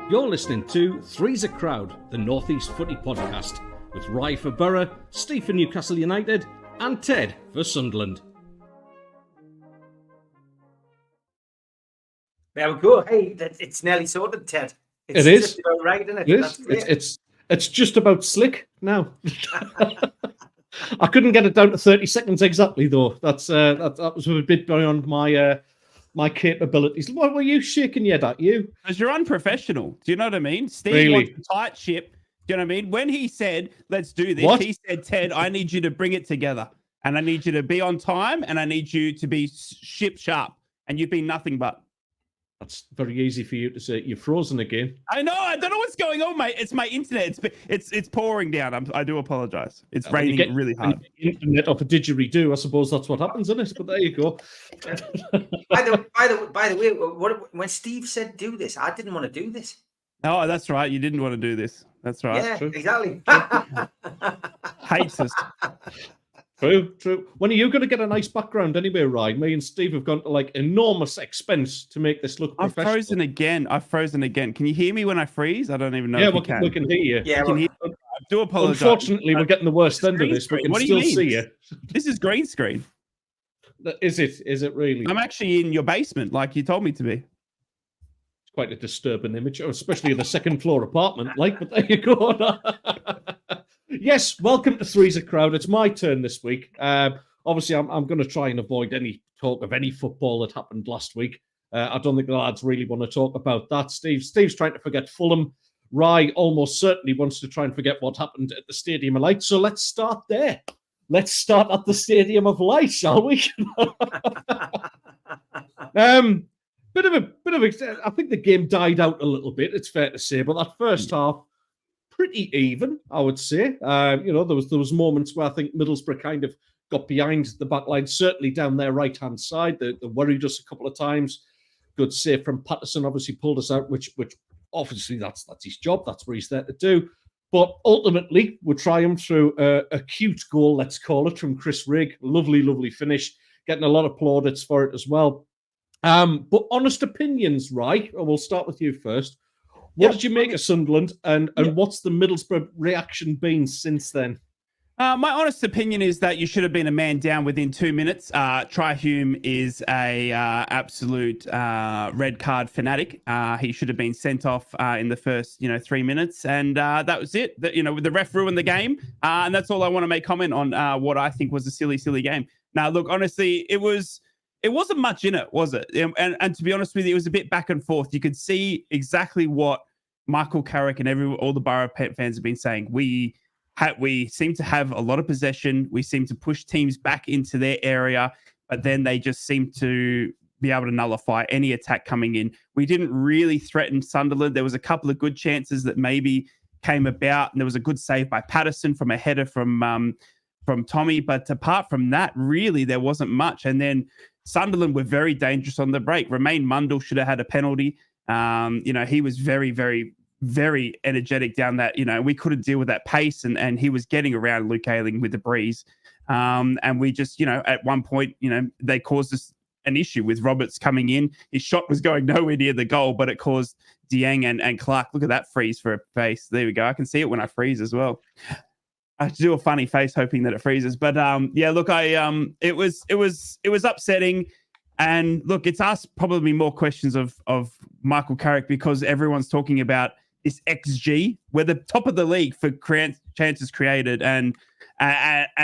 You're listening to Three's a Crowd, the North East Footy Podcast, with Rye for Boro, Steve for Newcastle United, and Ted for Sunderland. There we go. Hey, it's nearly sorted, Ted. It is. Just about right, isn't it? It is. It's just about slick now. I couldn't get it down to 30 seconds exactly, though. That was a bit beyond my capabilities. What were you shaking your head at, you? Because you're unprofessional. Do you know what I mean? Steve Really? wants a tight ship. Do you know what I mean? When he said, let's do this, What? He said, Ted, I need you to bring it together. And I need you to be on time. And I need you to be ship sharp. And you've been nothing but. That's very easy for you to say. You're frozen again. I know. I don't know what's going on, mate. It's my internet. It's pouring down. I do apologize. It's raining really hard. Internet off a didgeridoo. I suppose that's what happens, isn't it? But there you go. By the way, when Steve said do this, I didn't want to do this. Oh, that's right. You didn't want to do this. That's right. Yeah, True. exactly. Hates us. True. When are you going to get a nice background anyway, Ryan? Me and Steve have gone to like enormous expense to make this look professional. I've frozen again. Can you hear me when I freeze? I don't even know if you can. We can hear you. Yeah, I do apologize. Unfortunately, we're getting the worst end of this. We can What do still you mean? see you. This is green screen. Is it? Is it really? I'm actually in your basement, like you told me to be. It's quite a disturbing image, especially in the second floor apartment. Like, but there you go. Yes, welcome to Three's a Crowd. It's my turn this week. Obviously, I'm going to try and avoid any talk of any football that happened last week. I don't think the lads really want to talk about that. Steve's trying to forget Fulham. Rye almost certainly wants to try and forget what happened at the Stadium of Light. So let's start there. Let's start at the Stadium of Light, shall we? Bit of a. I think the game died out a little bit. It's fair to say, but that first half, pretty even, I would say. There was moments where I think Middlesbrough kind of got behind the back line, certainly down their right-hand side. They worried us a couple of times. Good save from Patterson, obviously pulled us out, which obviously that's his job. That's what he's there to do. But ultimately, we triumphed through a cute goal, let's call it, from Chris Rigg. Lovely, lovely finish. Getting a lot of plaudits for it as well. But honest opinions, right? We'll start with you first. What did you make of Sunderland, and what's the Middlesbrough reaction been since then? My honest opinion is that you should have been a man down within 2 minutes. Tri-Hume is a absolute red card fanatic. He should have been sent off in the first 3 minutes, and that was it. The ref ruined the game, and that's all I want to make comment on. What I think was a silly game. Now, look, honestly, it wasn't much in it, was it? And to be honest with you, it was a bit back and forth. You could see exactly what Michael Carrick and all the Boro fans have been saying. We seem to have a lot of possession. We seem to push teams back into their area, but then they just seem to be able to nullify any attack coming in. We didn't really threaten Sunderland. There was a couple of good chances that maybe came about, and there was a good save by Patterson from a header from Tommy. But apart from that, really, there wasn't much. And then Sunderland were very dangerous on the break. Romain Mundell should have had a penalty. He was very, very, very energetic down that. We couldn't deal with that pace, and he was getting around Luke Ayling with the breeze. And we just, at one point, they caused us an issue with Roberts coming in. His shot was going nowhere near the goal, but it caused Dieng and Clark. Look at that freeze for a face. There we go. I can see it when I freeze as well. I do a funny face hoping that it freezes. But look, it was upsetting. And look, it's asked probably more questions of Michael Carrick, because everyone's talking about this XG. We're the top of the league for chances created and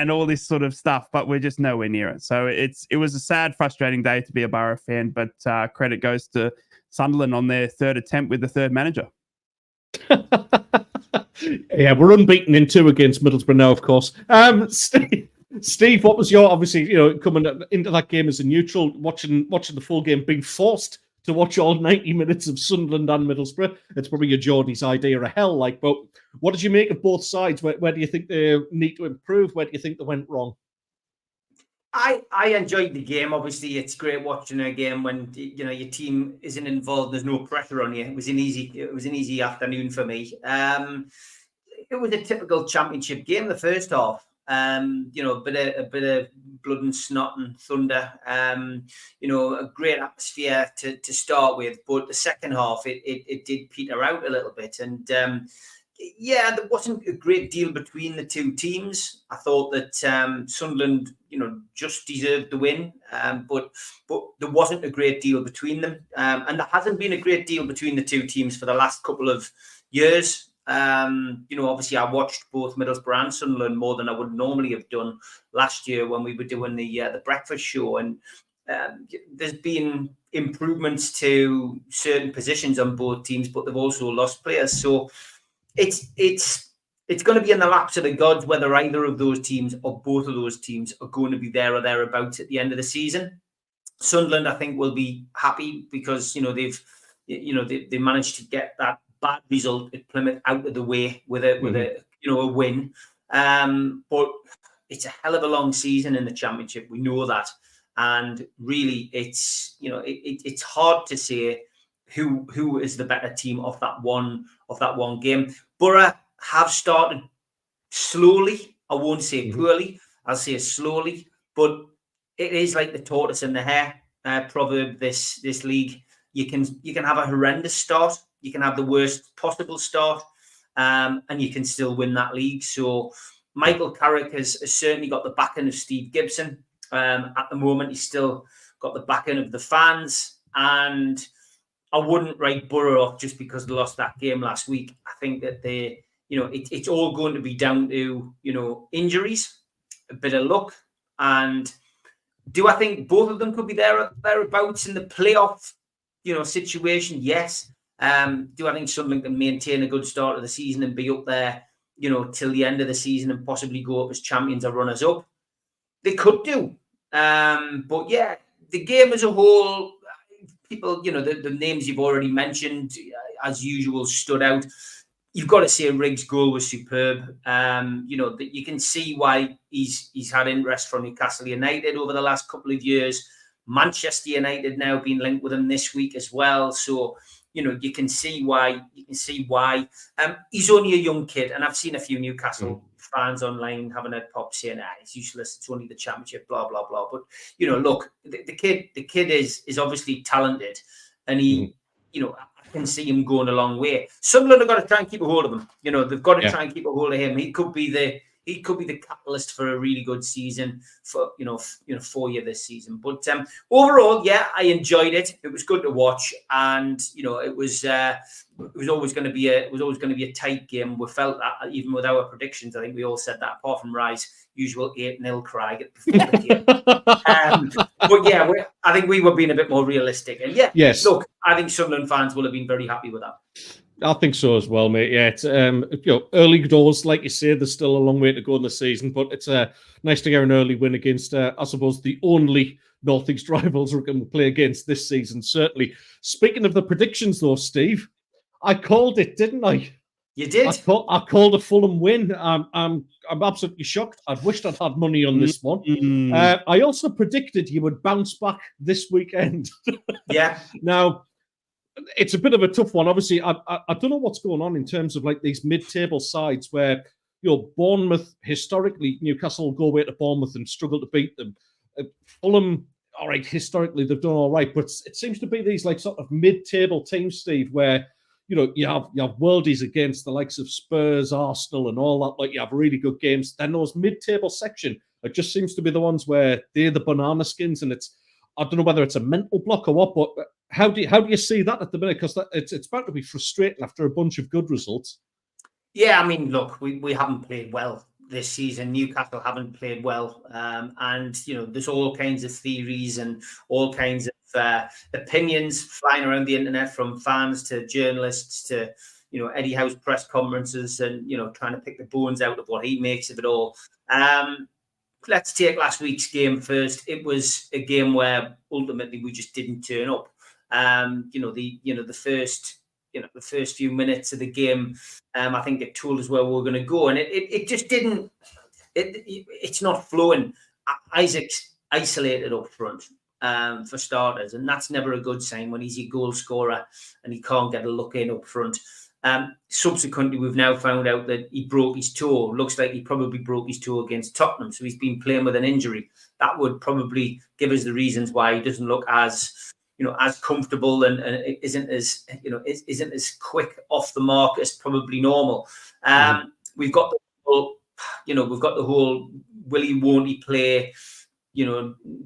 all this sort of stuff, but we're just nowhere near it. So it was a sad, frustrating day to be a Boro fan, but credit goes to Sunderland on their third attempt with the third manager. Yeah, we're unbeaten in 2 against Middlesbrough now, of course. Steve, what was your, obviously, coming into that game as a neutral, watching the full game, being forced to watch all 90 minutes of Sunderland and Middlesbrough? It's probably a Geordie's idea of hell, but what did you make of both sides? Where do you think they need to improve? Where do you think they went wrong? I enjoyed the game. Obviously, it's great watching a game when your team isn't involved. There's no pressure on you. It was an easy afternoon for me. It was a typical championship game. The first half, A bit of blood and snot and thunder. A great atmosphere to start with, but the second half it did peter out a little bit, and there wasn't a great deal between the two teams. I thought that Sunderland, just deserved the win, but there wasn't a great deal between them, and there hasn't been a great deal between the two teams for the last couple of years. Obviously, I watched both Middlesbrough and Sunderland more than I would normally have done last year when we were doing the breakfast show, and there's been improvements to certain positions on both teams, but they've also lost players. So it's going to be in the laps of the gods whether either of those teams or both of those teams are going to be there or thereabouts at the end of the season. Sunderland, I think, will be happy because they managed to get that bad result at Plymouth out of the way with a win. But it's a hell of a long season in the Championship. We know that, and really, it's hard to say who is the better team of that one game. Boro have started slowly. I won't say poorly. I'll say slowly, but it is like the tortoise and the hare proverb. This league, you can have a horrendous start, you can have the worst possible start, and you can still win that league. So Michael Carrick has certainly got the backing of Steve Gibson. At the moment, he's still got the backing of the fans, and I wouldn't write Boro off just because they lost that game last week. I think that it's all going to be down to, injuries, a bit of luck. And do I think both of them could be thereabouts in the playoff, situation? Yes. Do I think Sunderland can maintain a good start of the season and be up there, till the end of the season and possibly go up as champions or runners up? They could do. But yeah, the game as a whole, people, the names you've already mentioned, as usual, stood out. You've got to say Riggs' goal was superb. You can see why he's had interest from Newcastle United over the last couple of years. Manchester United now being linked with him this week as well. So, you can see why. He's only a young kid, and I've seen a few Newcastle fans online having a pop saying, it's useless, it's only the Championship, blah blah blah. But look, the kid is obviously talented, and he I can see him going a long way. Sunderland have got to try and keep a hold of him. They've got to try and keep a hold of him. He could be the catalyst for a really good season for for you this season. But overall, I enjoyed it. It was good to watch, and it was always going to be a tight game. We felt that even with our predictions. I think we all said that, apart from Rye's usual 8-0 cry before the game. But I think we were being a bit more realistic. And yes, look, I think Sunderland fans will have been very happy with that. I think so as well, mate. Yeah, it's early doors, like you say. There's still a long way to go in the season, but it's nice to get an early win against, I suppose, the only North East rivals we're going to play against this season. Certainly. Speaking of the predictions, though, Steve, I called it, didn't I? You did. I called a Fulham win. I'm absolutely shocked. I'd wished I'd had money on this one. I also predicted you would bounce back this weekend. Yeah. Now, it's a bit of a tough one. Obviously, I don't know what's going on in terms of like these mid-table sides where, Bournemouth, historically, Newcastle will go away to Bournemouth and struggle to beat them. Fulham, all right, historically, they've done all right, but it seems to be these like sort of mid-table teams, Steve, where, you have worldies against the likes of Spurs, Arsenal, and all that. Like, you have really good games. Then those mid-table section, it just seems to be the ones where they're the banana skins, and I don't know whether it's a mental block or what, but how do you see that at the minute? Because it's about to be frustrating after a bunch of good results. Yeah, I mean, look, we haven't played well this season. Newcastle haven't played well, and there's all kinds of theories and all kinds of opinions flying around the internet, from fans to journalists to Eddie Howe's press conferences, and trying to pick the bones out of what he makes of it all. Let's take last week's game first. It was a game where ultimately we just didn't turn up. The first few minutes of the game, I think it told us where we were going to go, and it just didn't. It's not flowing. Isaac's isolated up front, for starters, and that's never a good sign when he's your goal scorer and he can't get a look in up front. Subsequently, we've now found out that he broke his toe. Looks like he probably broke his toe against Tottenham. So he's been playing with an injury. That would probably give us the reasons why he doesn't look as, as comfortable and isn't as quick off the mark as probably normal. We've got the whole, will he, won't he play,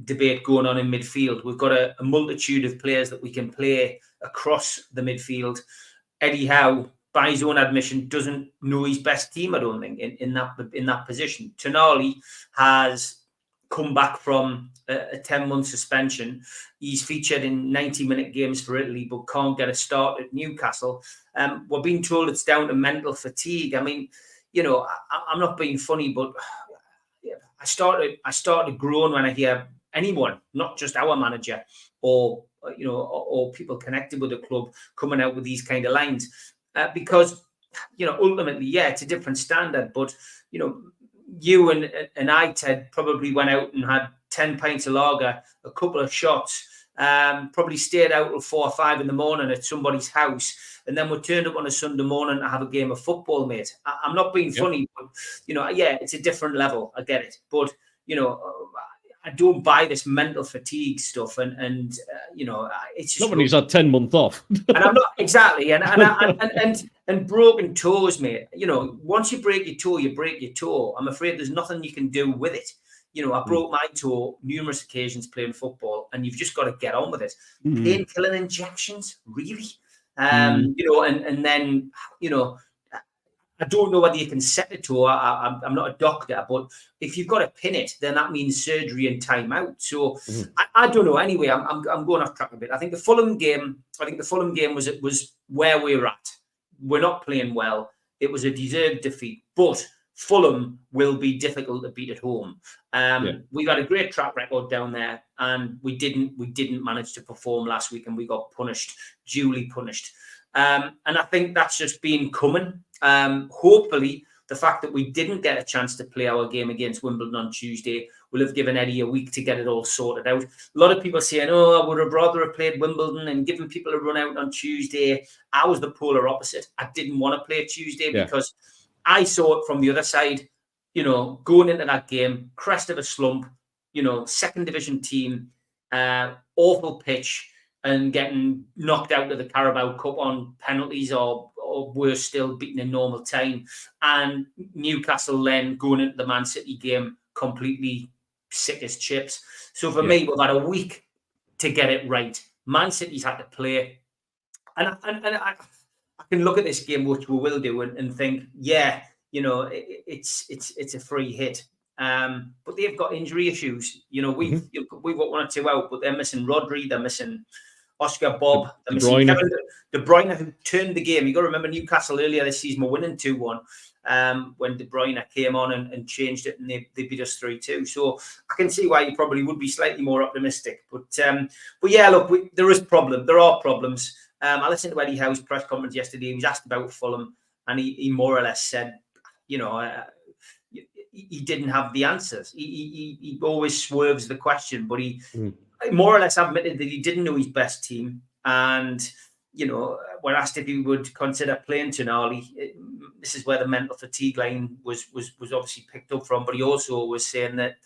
debate going on in midfield. We've got a multitude of players that we can play across the midfield. Eddie Howe, by his own admission, doesn't know his best team, I don't think, in that position. Connolly has come back from a 10-month suspension. He's featured in 90-minute games for Italy, but can't get a start at Newcastle. We're being told it's down to mental fatigue. I mean, I'm not being funny, but I started growing when I hear anyone, not just our manager or people connected with the club, coming out with these kind of lines, because ultimately, it's a different standard. But you and I, Ted, probably went out and had 10 pints of lager, a couple of shots, probably stayed out till 4 or 5 in the morning at somebody's house, and then we turned up on a Sunday morning to have a game of football, mate. I'm not being funny, but it's a different level. I get it, but I don't buy this mental fatigue stuff, and it's just not when he's had 10 months off. And I'm not exactly, and broken toes, mate. Once you break your toe, you break your toe. I'm afraid there's nothing you can do with it. I broke my toe numerous occasions playing football, and you've just got to get on with it. Painkilling injections, really, and then I don't know whether you can set a toe. I'm not a doctor, but if you've got to pin it, then that means surgery and time out. So I don't know. Anyway, I'm going off track a bit. I think the Fulham game was where we're at. We're not playing well. It was a deserved defeat, but Fulham will be difficult to beat at home. We've had a great track record down there, and we didn't manage to perform last week, and we got duly punished. And I think that's just been coming. Hopefully, the fact that we didn't get a chance to play our game against Wimbledon on Tuesday will have given Eddie a week to get it all sorted out. A lot of people saying, I would have rather have played Wimbledon and given people a run out on Tuesday. I was the polar opposite. I didn't want to play Tuesday because I saw it from the other side, going into that game, crest of a slump, second division team, awful pitch, and getting knocked out of the Carabao Cup on penalties or worse still, beaten in normal time. And Newcastle then going into the Man City game completely sick as chips. So for me, we've had a week to get it right. Man City's had to play. And I can look at this game, which we will do, and think, it's a free hit. But they've got injury issues. We've got 1 or 2 out, but they're missing Rodri, they're missing Oscar Bob, they're missing Kevin De Bruyne, who turned the game. You got to remember Newcastle earlier this season were winning 2-1 when De Bruyne came on and changed it, and they beat us 3-2. So I can see why you probably would be slightly more optimistic. But yeah, look, there are problems. I listened to Eddie Howe's press conference yesterday. He was asked about Fulham, and he more or less said, he didn't have the answers. He always swerves the question, but he more or less admitted that he didn't know his best team. And, when asked if he would consider playing Connolly, this is where the mental fatigue line was obviously picked up from. But he also was saying that,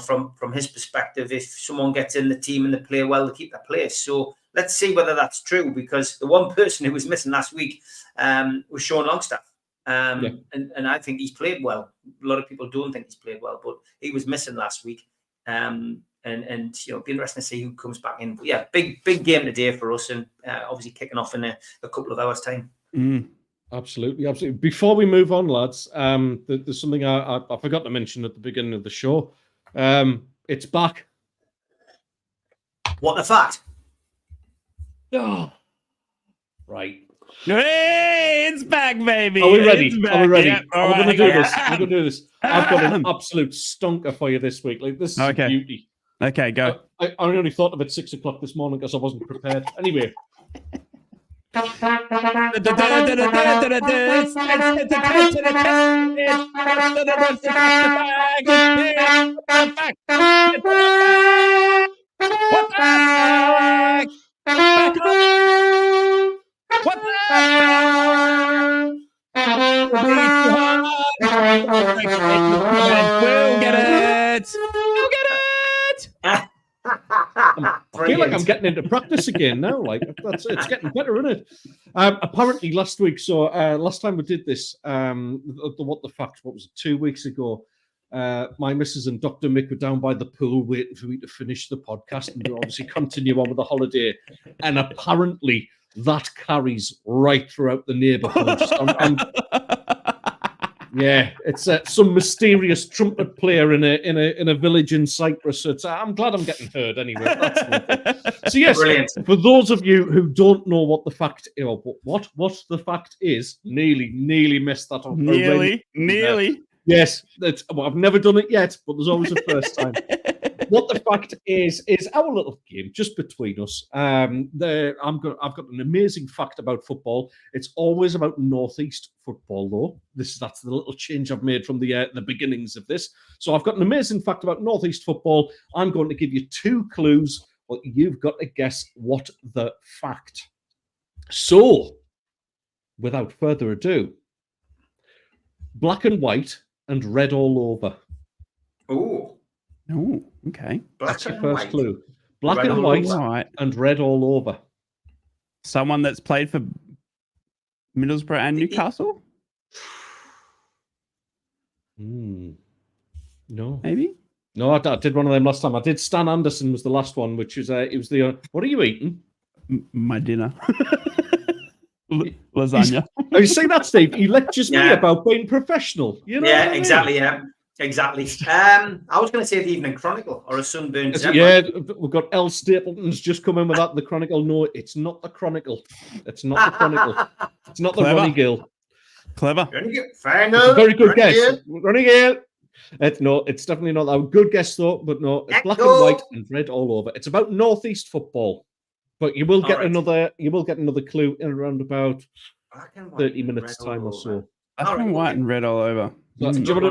from his perspective, if someone gets in the team and they play well, they keep their place. So let's see whether that's true, because the one person who was missing last week was Sean Longstaff. And I think he's played well. A lot of people don't think he's played well, but he was missing last week. And it'll be interesting to see who comes back in. But yeah, big game today for us, and obviously kicking off in a couple of hours' time. Absolutely. Before we move on, lads, there's something I forgot to mention at the beginning of the show. It's back. What the fact? Oh, right. Hey, it's back, baby. Are we ready? Are we ready? Yeah, We're going to do this. We're going to do this. I've got an right. absolute stunker for you this week. This is a beauty. Okay, go. I only thought of it 6 o'clock this morning because I wasn't prepared. Anyway. What? feel like I'm getting into practice again now. Like it's getting better, isn't it? Apparently last week. So last time we did this, what was it? 2 weeks ago. My missus and Dr. Mick were down by the pool waiting for me to finish the podcast and to obviously continue on with the holiday. And apparently that carries right throughout the neighbourhood. Yeah, it's some mysterious trumpet player in a village in Cyprus. So I'm glad I'm getting heard anyway. So yes, brilliant. For those of you who don't know what the fact, what the fact is, nearly messed that up. Nearly. Yes, I've never done it yet, but there's always a first time. What the fact is our little game just between us. I've got an amazing fact about football. It's always about northeast football, though. That's the little change I've made from the beginnings of this. So I've got an amazing fact about northeast football. I'm going to give you 2 clues, but you've got to guess what the fact. So, without further ado, black and white and red all over. Oh, okay. That's your first clue. Black and white and red all over. Someone that's played for Middlesbrough and Newcastle? No. Maybe? No, I did one of them last time. I did Stan Anderson was the last one, which was it was the what are you eating? My dinner. Lasagna. Have you seen that, Steve? He lectures me about being professional. You know exactly. Yeah, exactly. I was going to say the Evening Chronicle or a Sunburned Zebra. Yeah, we've got L. Stapleton's just come in with that. The Chronicle. No, it's not the Chronicle. It's not the Chronicle. It's not the Ronnie Gill. Clever. Very good guess. Ronnie Gill. It's definitely not that. Good guess though, but no, it's black and white and red all over. It's about northeast football. But you will get another clue in around about 30 minutes time or so. Black and white and red all over. So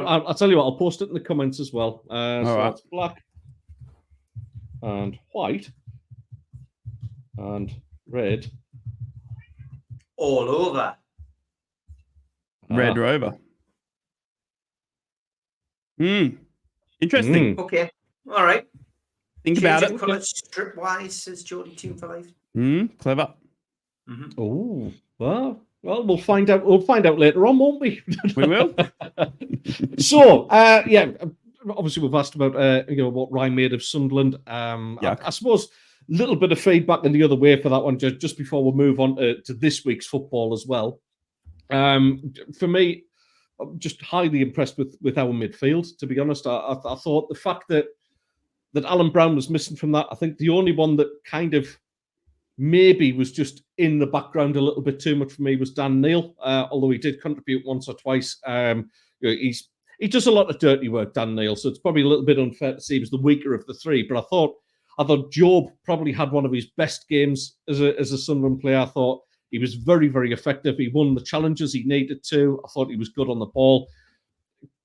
I'll tell you what, I'll post it in the comments as well. It's black and white and red all over. Red Rover. Interesting. Okay. All right. Think about it. Strip wise, says Jordan Team for Life. Clever. Oh, well, we'll find out. We'll find out later on, won't we? We will. So, obviously we've asked about what Ryan made of Sunderland. I suppose a little bit of feedback in the other way for that one, just before we move on to this week's football as well. For me, I'm just highly impressed with our midfield. To be honest, I thought the fact that Alan Brown was missing from that. I think the only one that kind of maybe was just in the background a little bit too much for me was Dan Neil, although he did contribute once or twice. He does a lot of dirty work, Dan Neil, so it's probably a little bit unfair to say he was the weaker of the 3. But I thought Job probably had one of his best games as a Sunderland player. I thought he was very, very effective. He won the challenges he needed to. I thought he was good on the ball.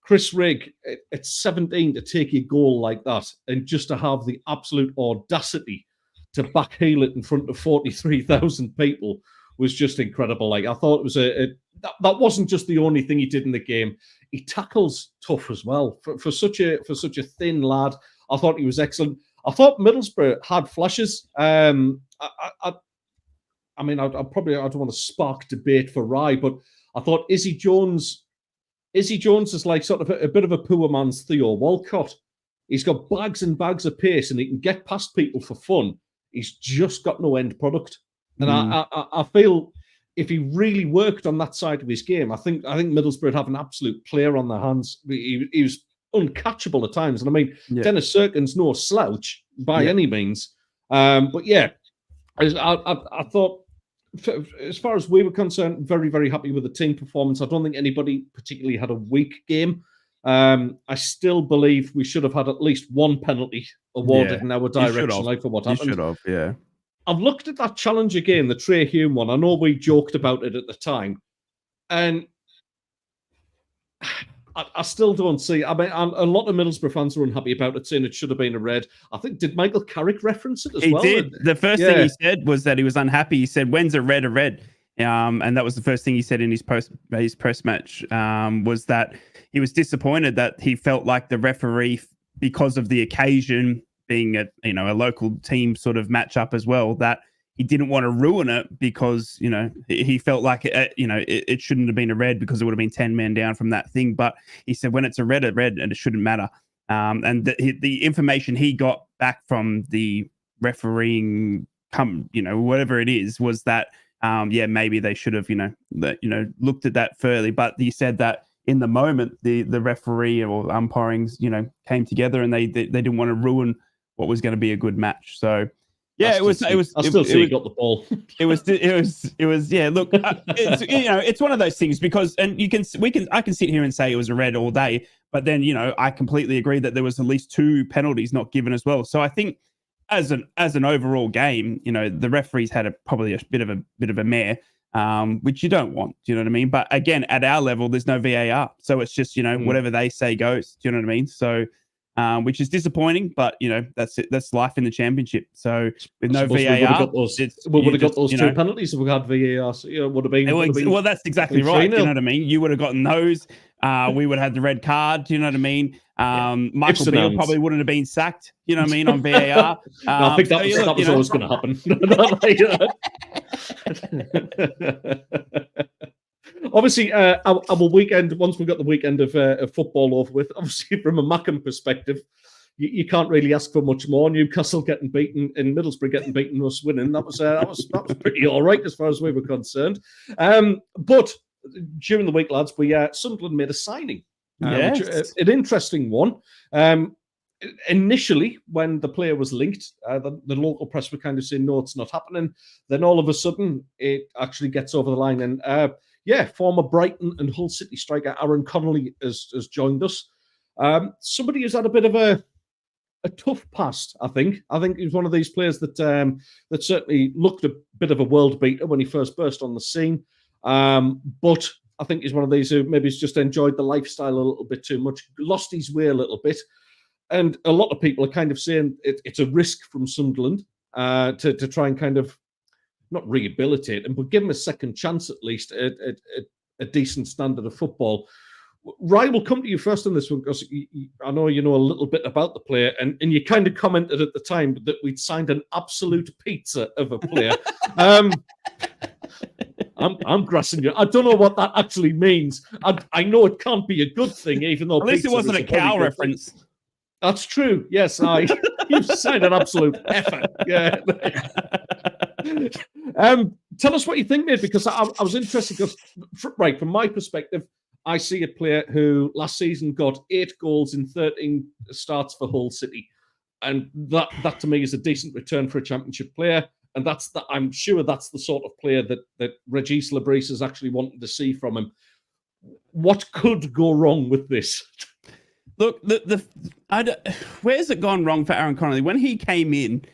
Chris Rigg, at 17 to take a goal like that and just to have the absolute audacity to backheel it in front of 43,000 people was just incredible. Like, I thought it was that wasn't just the only thing he did in the game. He tackles tough as well for such a thin lad. I thought he was excellent. I thought Middlesbrough had flashes. I don't want to spark debate for Rye, but I thought Izzy Jones is like sort of a bit of a poor man's Theo Walcott. He's got bags and bags of pace and he can get past people for fun. He's just got no end product. And I feel if he really worked on that side of his game, I think Middlesbrough would have an absolute player on their hands. He was uncatchable at times. And I mean, Dennis Serkin's no slouch by any means. But yeah, I thought, as far as we were concerned, very, very happy with the team performance. I don't think anybody particularly had a weak game. I still believe we should have had at least one penalty awarded in our direction, like for what happened. You should have, yeah. I've looked at that challenge again, the Trey Hume one. I know we joked about it at the time, and I still don't see. I mean, a lot of Middlesbrough fans are unhappy about it, saying it should have been a red. I think, did Michael Carrick reference it as well? He did. The first thing he said was that he was unhappy. He said, "When's a red a red?" And that was the first thing he said in his press match. Was that he was disappointed that he felt like the referee, because of the occasion, being a local team sort of matchup as well, that he didn't want to ruin it because, he felt like, it shouldn't have been a red because it would have been 10 men down from that thing. But he said when it's a red, and it shouldn't matter. And the information he got back from the refereeing, whatever it is, was that, maybe they should have, looked at that further. But he said that in the moment, the referee or umpiring, came together and they didn't want to ruin what was going to be a good match. So, yeah, it was. I still see he got the ball. It was. Yeah, look, it's one of those things because, and I can sit here and say it was a red all day, but then I completely agree that there was at least 2 penalties not given as well. So I think as an overall game, the referees had probably a bit of a mare, which you don't want. Do you know what I mean? But again, at our level, there's no VAR, so it's just whatever they say goes. Do you know what I mean? So. Which is disappointing, but that's it. That's life in the championship. So with no VAR, we would have got those 2 penalties if we had VAR. So, would have been. Well, that's exactly right. You know what I mean? You would have gotten those. We would have had the red card. Do you know what I mean? Michael Beale probably wouldn't have been sacked. You know what I mean on VAR. No, I think that was always going to happen. Obviously, our weekend, once we've got the weekend of football over with, obviously from a Mackem perspective, you can't really ask for much more. Newcastle getting beaten and Middlesbrough getting beaten, us winning, that was pretty all right as far as we were concerned. But during the week, lads, Sunderland made a signing. Yes. An interesting one. Initially, when the player was linked, the local press were kind of saying, no, it's not happening. Then all of a sudden, it actually gets over the line. And former Brighton and Hull City striker Aaron Connolly has joined us. Somebody who's had a bit of a tough past, I think. I think he's one of these players that certainly looked a bit of a world beater when he first burst on the scene. But I think he's one of these who maybe has just enjoyed the lifestyle a little bit too much, lost his way a little bit. And a lot of people are kind of saying it's a risk from Sunderland to try and kind of not rehabilitate him, but give him a second chance at least at a decent standard of football. Ryan, will come to you first on this one because I know you know a little bit about the player, and you kind of commented at the time that we'd signed an absolute pizza of a player. I'm grassing you. I don't know what that actually means. I know it can't be a good thing, even though at least it wasn't a cow reference. Thing. That's true. Yes, you've signed an absolute effort. Yeah. Tell us what you think, mate, because I was interested because, from my perspective, I see a player who last season got 8 goals in 13 starts for Hull City. And that to me is a decent return for a championship player. And I'm sure that's the sort of player that Regis Labrise is actually wanting to see from him. What could go wrong with this? Look, where's it gone wrong for Aaron Connolly? When he came in,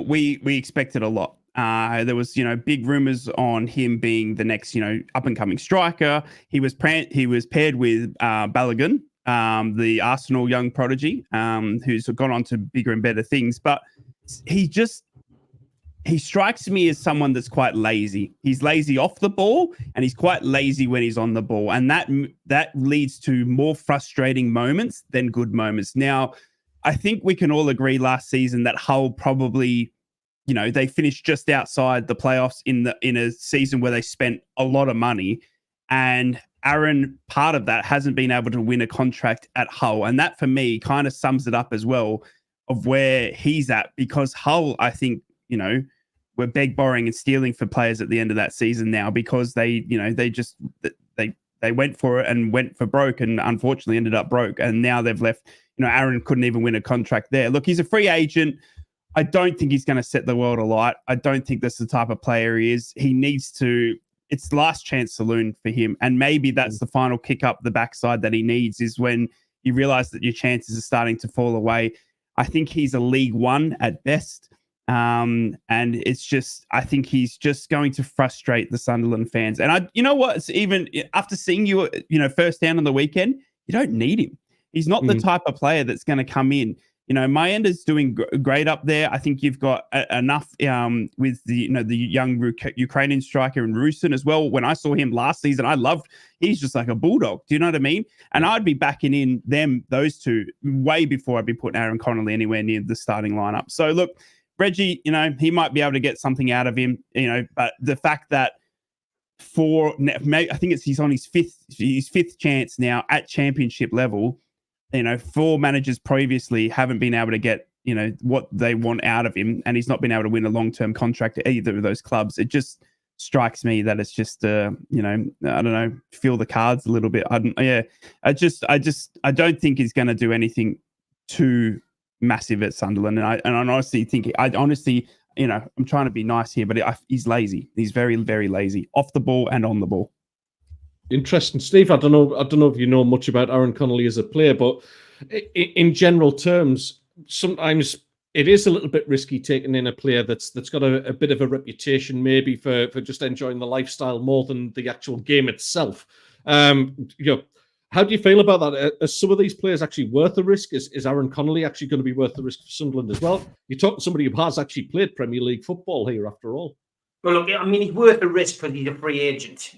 we expected a lot. There was, big rumors on him being the next, up and coming striker. He was paired with Balogun, the Arsenal young prodigy, who's gone on to bigger and better things. But he strikes me as someone that's quite lazy. He's lazy off the ball and he's quite lazy when he's on the ball. And that leads to more frustrating moments than good moments. Now, I think we can all agree last season that Hull probably, they finished just outside the playoffs in a season where they spent a lot of money. And Aaron, part of that, hasn't been able to win a contract at Hull. And that, for me, kind of sums it up as well of where he's at. Because Hull, I think, were borrowing and stealing for players at the end of that season now because they went for it and went for broke and unfortunately ended up broke. And now they've left, Aaron couldn't even win a contract there. Look, he's a free agent. I don't think he's going to set the world alight. I don't think that's the type of player he is. He needs to, it's last chance saloon for him. And maybe that's the final kick up the backside that he needs is when you realize that your chances are starting to fall away. I think he's a League One at best. And it's just, I think he's just going to frustrate the Sunderland fans. And you know what? It's even after seeing you, first down on the weekend, you don't need him. He's not the type of player that's going to come in Mayenda's doing great up there. I think you've got enough with the young Ukrainian striker and Rusin as well. When I saw him last season, he's just like a bulldog. Do you know what I mean? And I'd be backing in those two way before I'd be putting Aaron Connolly anywhere near the starting lineup. So look, Reggie, he might be able to get something out of him, but the fact that I think he's on his fifth chance now at championship level. 4 managers previously haven't been able to get, what they want out of him, and he's not been able to win a long-term contract at either of those clubs. It just strikes me that it's just, I don't know, feel the cards a little bit. I don't think he's going to do anything too massive at Sunderland, and I honestly think, I'm trying to be nice here, but he's lazy. He's very, very lazy off the ball and on the ball. Interesting, Steve. I don't know if you know much about Aaron Connolly as a player, but in general terms, sometimes it is a little bit risky taking in a player that's got a bit of a reputation, maybe for just enjoying the lifestyle more than the actual game itself. How do you feel about that? Are some of these players actually worth the risk? Is Aaron Connolly actually going to be worth the risk for Sunderland as well? You're talking to somebody who has actually played Premier League football here, after all. Well, look, I mean, he's worth the risk because he's a free agent.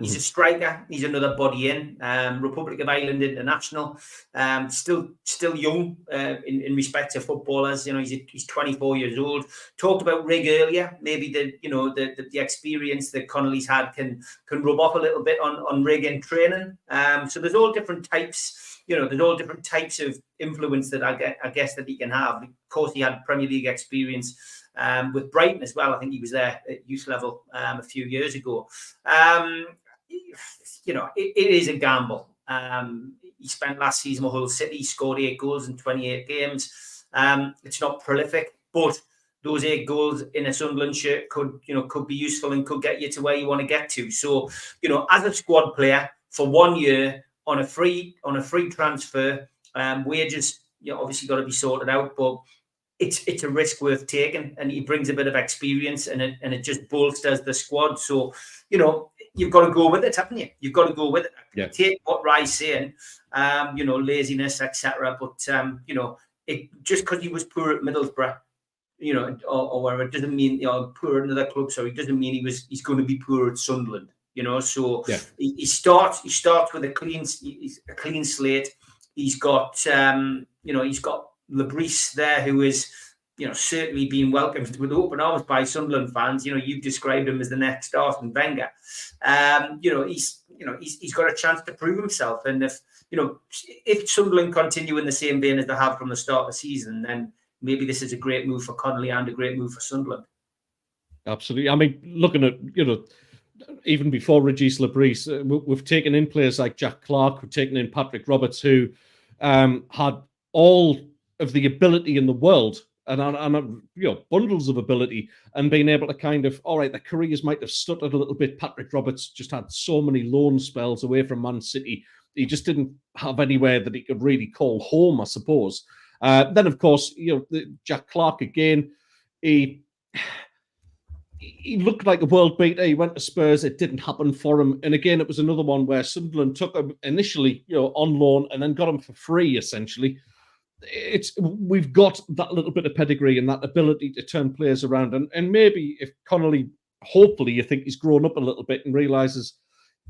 He's a striker. He's another body in. Republic of Ireland international. Still young in respect to footballers. He's 24 years old. Talked about Rig earlier. Maybe the experience that Connolly's had can rub off a little bit on Rig in training. So there's all different types. There's all different types of influence that I guess that he can have. Of course, he had Premier League experience. With Brighton as well. I think he was there at youth level a few years ago. It is a gamble. He spent last season with Hull City, scored 8 goals in 28 games. It's not prolific, but those 8 goals in a Sunderland shirt could be useful and could get you to where you want to get to. So, as a squad player for 1 year on a free transfer, wages, obviously got to be sorted out, but it's a risk worth taking, and he brings a bit of experience, and it just bolsters the squad. So, you've got to go with it, haven't you? You've got to go with it. Yeah. Take what Rye's saying, laziness, etc. But it just because he was poor at Middlesbrough, or wherever, it doesn't mean poor at another club. So it doesn't mean he's going to be poor at Sunderland. So yeah. He starts with a clean slate. He's got he's got Lebris there, who is, certainly being welcomed with open arms by Sunderland fans. You've described him as the next Arsene Wenger. He's got a chance to prove himself. And if Sunderland continue in the same vein as they have from the start of the season, then maybe this is a great move for Connolly and a great move for Sunderland. Absolutely. I mean, looking at, even before Regis Lebris, we've taken in players like Jack Clark, we've taken in Patrick Roberts, who had all of the ability in the world and bundles of ability, and being able to kind of, all right, the careers might have stuttered a little bit. Patrick Roberts just had so many loan spells away from Man City. He just didn't have anywhere that he could really call home, I suppose. Then, of course, Jack Clark again, he looked like a world beater. He went to Spurs. It didn't happen for him. And again, it was another one where Sunderland took him initially, on loan, and then got him for free, essentially. We've got that little bit of pedigree and that ability to turn players around. And maybe if Connolly, hopefully you think he's grown up a little bit and realizes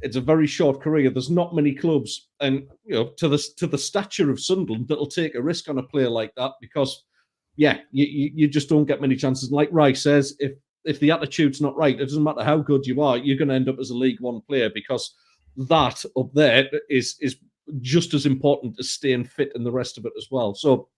it's a very short career. There's not many clubs, and to the stature of Sunderland, that'll take a risk on a player like that, because you just don't get many chances. And like Rai says, if the attitude's not right, it doesn't matter how good you are, you're going to end up as a League One player, because that up there is just as important as staying fit and the rest of it as well. So,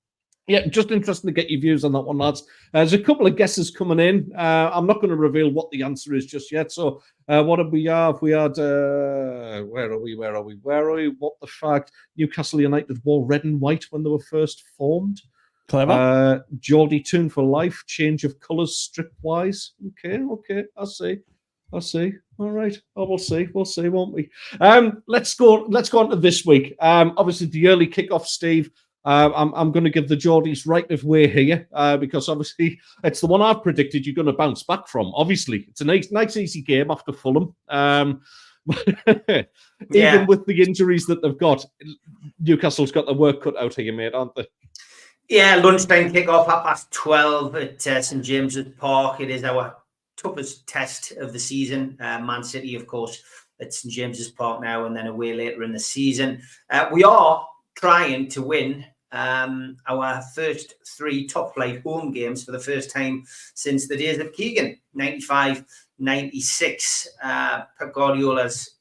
yeah, just interesting to get your views on that one, lads. There's a couple of guesses coming in. I'm not going to reveal what the answer is just yet. So, what did we have? We had, where are we? What the fact? Newcastle United wore red and white when they were first formed. Clever. Geordie Tune for life, change of colours strip-wise. Okay, I see. All right. Oh, we'll see, won't we? Let's go on to this week. Obviously, the early kickoff, Steve. I'm going to give the Geordies right of way here, because obviously it's the one I've predicted you're going to bounce back from. Obviously, it's a nice easy game after Fulham. Even with the injuries that they've got, Newcastle's got their work cut out here, mate, aren't they? Yeah, lunchtime kick-off, 12:30 at St James's Park. It is our toughest test of the season. Man City, of course, at St James's Park now, and then away later in the season. We are trying to win our first 3 top-flight home games for the first time since the days of Keegan, 95-96. Pep Guardiola's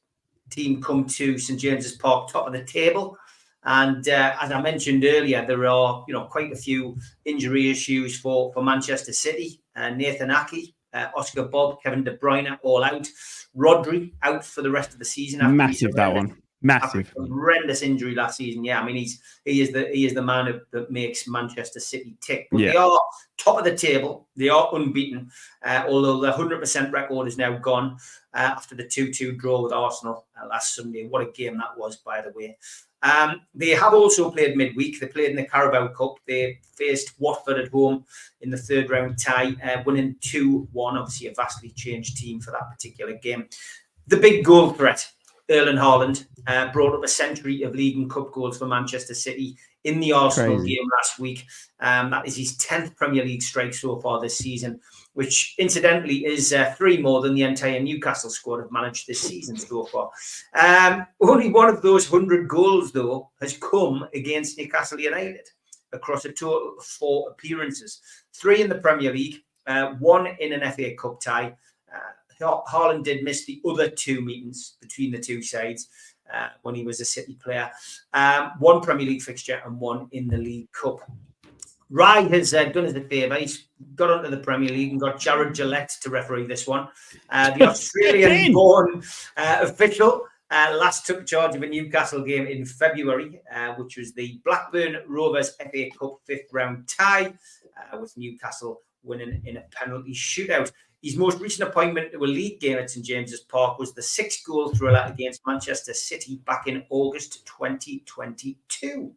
team come to St James's Park top of the table. And as I mentioned earlier, there are quite a few injury issues for Manchester City. Nathan Ake, Oscar Bob, Kevin De Bruyne all out. Rodri out for the rest of the season. Massive, that one. Massive. Horrendous injury last season. Yeah, I mean he is the man that makes Manchester City tick. But They are top of the table. They are unbeaten, although the 100% record is now gone after the 2-2 draw with Arsenal last Sunday. What a game that was, by the way. They have also played midweek. They played in the Carabao Cup. They faced Watford at home in the 3rd round tie, winning 2-1. Obviously, a vastly changed team for that particular game. The big goal threat, Erling Haaland, brought up a century of league and cup goals for Manchester City in the Arsenal game last week. That is his 10th Premier League strike so far this season, which incidentally is 3 more than the entire Newcastle squad have managed this season so far. Only one of those 100 goals, though, has come against Newcastle United across a total of 4 appearances. 3 in the Premier League, 1 in an FA Cup tie. Haaland did miss the other 2 meetings between the 2 sides when he was a City player. 1 Premier League fixture and 1 in the League Cup. Rye has done us a favour. He's got onto the Premier League and got Jared Gillette to referee this one. The Australian-born official last took charge of a Newcastle game in February, which was the Blackburn Rovers FA Cup 5th round tie, with Newcastle winning in a penalty shootout. His most recent appointment to a league game at St James's Park was the 6-goal thriller against Manchester City back in August 2022.